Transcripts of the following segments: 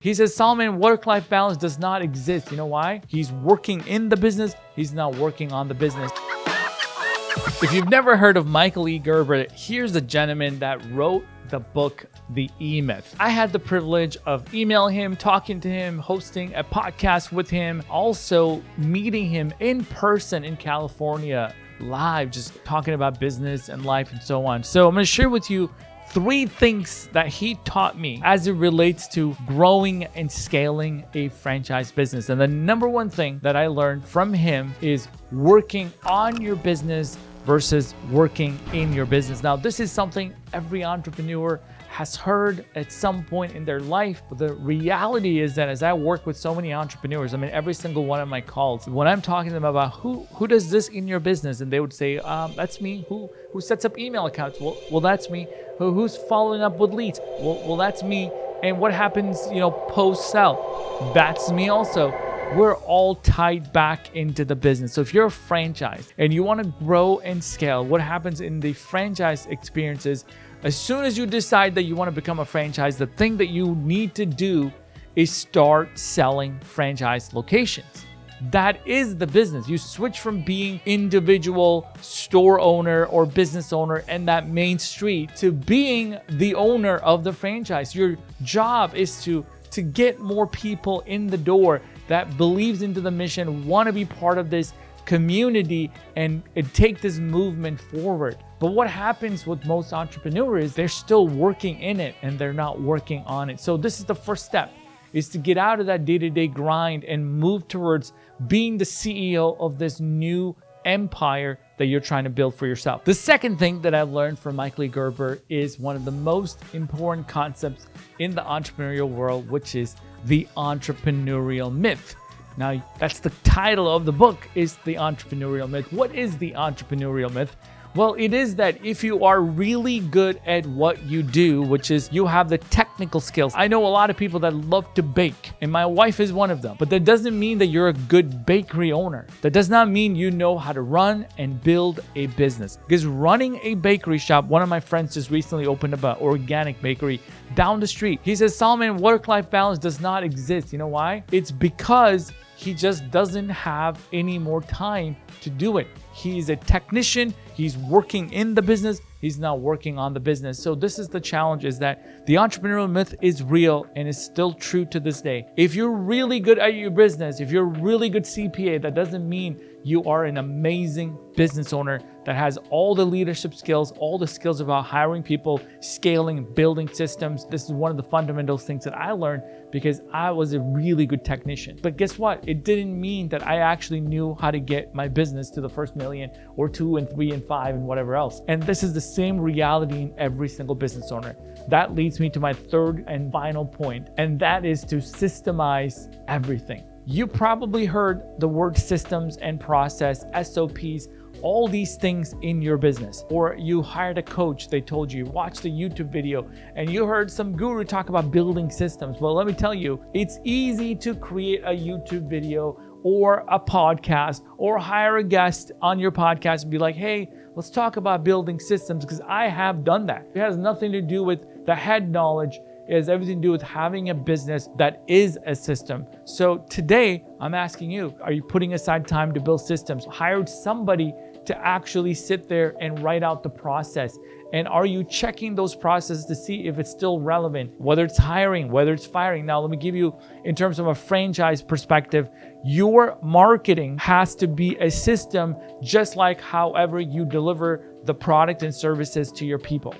He says, Solomon, work-life balance does not exist. You know why? He's working in the business. He's not working on the business. If you've never heard of Michael E. Gerber, here's the gentleman that wrote the book, The E-Myth. I had the privilege of emailing him, talking to him, hosting a podcast with him, also meeting him in person in California, live, just talking about business and life and so on. So I'm going to share with you 3 things that he taught me as it relates to growing and scaling a franchise business. And the number one thing that I learned from him is working on your business versus working in your business. Now, this is something every entrepreneur has heard at some point in their life. But the reality is that as I work with so many entrepreneurs, I mean, every single one of my calls, when I'm talking to them about who does this in your business, and they would say, that's me. Who sets up email accounts? Well, that's me. Who's following up with leads? Well, that's me. And what happens, post-sell? That's me also. We're all tied back into the business. So if you're a franchise and you want to grow and scale, what happens in the franchise experiences, as soon as you decide that you want to become a franchise, the thing that you need to do is start selling franchise locations. That is the business. You switch from being individual store owner or business owner in that main street to being the owner of the franchise. Your job is to get more people in the door that believes into the mission, want to be part of this community and take this movement forward. But what happens with most entrepreneurs, they're still working in it and they're not working on it. So this is the first step, is to get out of that day-to-day grind and move towards being the CEO of this new empire that you're trying to build for yourself. The second thing that I've learned from Michael E. Gerber is one of the most important concepts in the entrepreneurial world, which is the entrepreneurial myth. Now, that's the title of the book, is the entrepreneurial myth. What is the entrepreneurial myth? Well, it is that if you are really good at what you do, which is you have the technical skills. I know a lot of people that love to bake, and my wife is one of them. But that doesn't mean that you're a good bakery owner. That does not mean you know how to run and build a business. Because running a bakery shop, one of my friends just recently opened up an organic bakery down the street. He says, Solomon, work-life balance does not exist. You know why? It's because he just doesn't have any more time to do it. He's a technician. He's working in the business. He's not working on the business. So this is the challenge, is that the entrepreneurial myth is real and is still true to this day. If you're really good at your business, if you're a really good CPA, that doesn't mean you are an amazing business owner that has all the leadership skills, all the skills about hiring people, scaling, building systems. This is one of the fundamental things that I learned because I was a really good technician. But guess what? It didn't mean that I actually knew how to get my business to the first million or 2 and 3 and 5 and whatever else. And this is the same reality in every single business owner. That leads me to my third and final point, and that is to systemize everything. You probably heard the word systems and process, SOPs, all these things in your business. Or you hired a coach, they told you, watched a YouTube video, and you heard some guru talk about building systems. Well, let me tell you, it's easy to create a YouTube video or a podcast or hire a guest on your podcast and be like, hey, let's talk about building systems, because I have done that. It has nothing to do with the head knowledge. It has everything to do with having a business that is a system. So today, I'm asking you, are you putting aside time to build systems? Hired somebody to actually sit there and write out the process? And are you checking those processes to see if it's still relevant, whether it's hiring, whether it's firing? Now, let me give you, in terms of a franchise perspective, your marketing has to be a system, just like however you deliver the product and services to your people.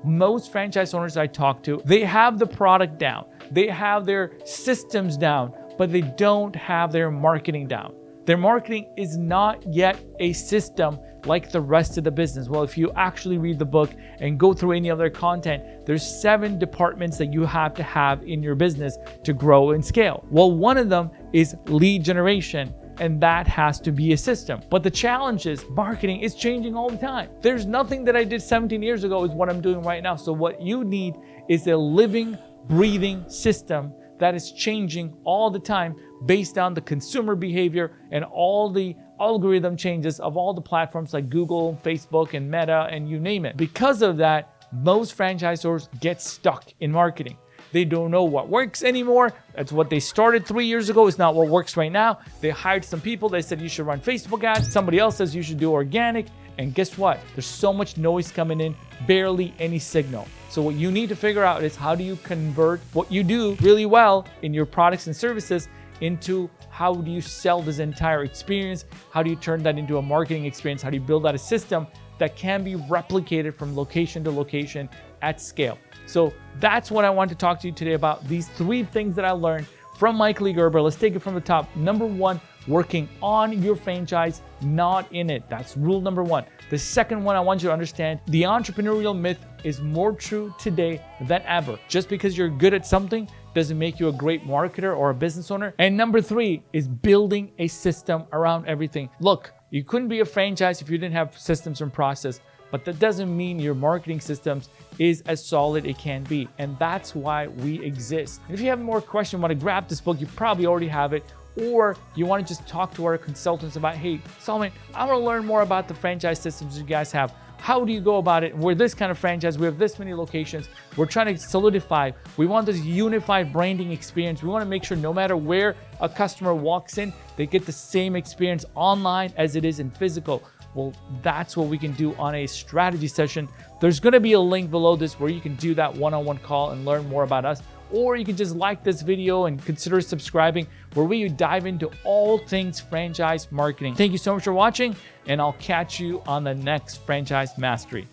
Most franchise owners I talk to, they have the product down, they have their systems down, but they don't have their marketing down. Their marketing is not yet a system like the rest of the business. Well, if you actually read the book and go through any of their content, there's 7 departments that you have to have in your business to grow and scale. Well, one of them is lead generation, and that has to be a system. But the challenge is marketing is changing all the time. There's nothing that I did 17 years ago is what I'm doing right now. So what you need is a living, breathing system that is changing all the time based on the consumer behavior and all the algorithm changes of all the platforms like Google, Facebook, and Meta, and you name it. Because of that, most franchisors get stuck in marketing. They don't know what works anymore. That's what they started 3 years ago. It's not what works right now. They hired some people. They said you should run Facebook ads. Somebody else says you should do organic. And guess what? There's so much noise coming in, barely any signal. So what you need to figure out is how do you convert what you do really well in your products and services into how do you sell this entire experience? How do you turn that into a marketing experience? How do you build out a system that can be replicated from location to location at scale? So that's what I want to talk to you today about, these 3 things that I learned from Michael Gerber. Let's take it from the top. Number 1, working on your franchise, not in it. That's rule number 1. The second one, I want you to understand the entrepreneurial myth is more true today than ever. Just because you're good at something doesn't make you a great marketer or a business owner. And number 3 is building a system around everything. Look, you couldn't be a franchise if you didn't have systems and process, but that doesn't mean your marketing systems is as solid it can be. And that's why we exist. And if you have more questions, want to grab this book, you probably already have it, or you want to just talk to our consultants about, hey, Solomon, I want to learn more about the franchise systems you guys have. How do you go about it? We're this kind of franchise. We have this many locations. We're trying to solidify. We want this unified branding experience. We want to make sure no matter where a customer walks in, they get the same experience online as it is in physical. Well, that's what we can do on a strategy session. There's going to be a link below this where you can do that one-on-one call and learn more about us. Or you can just like this video and consider subscribing, where we dive into all things franchise marketing. Thank you so much for watching, and I'll catch you on the next Franchise Mastery.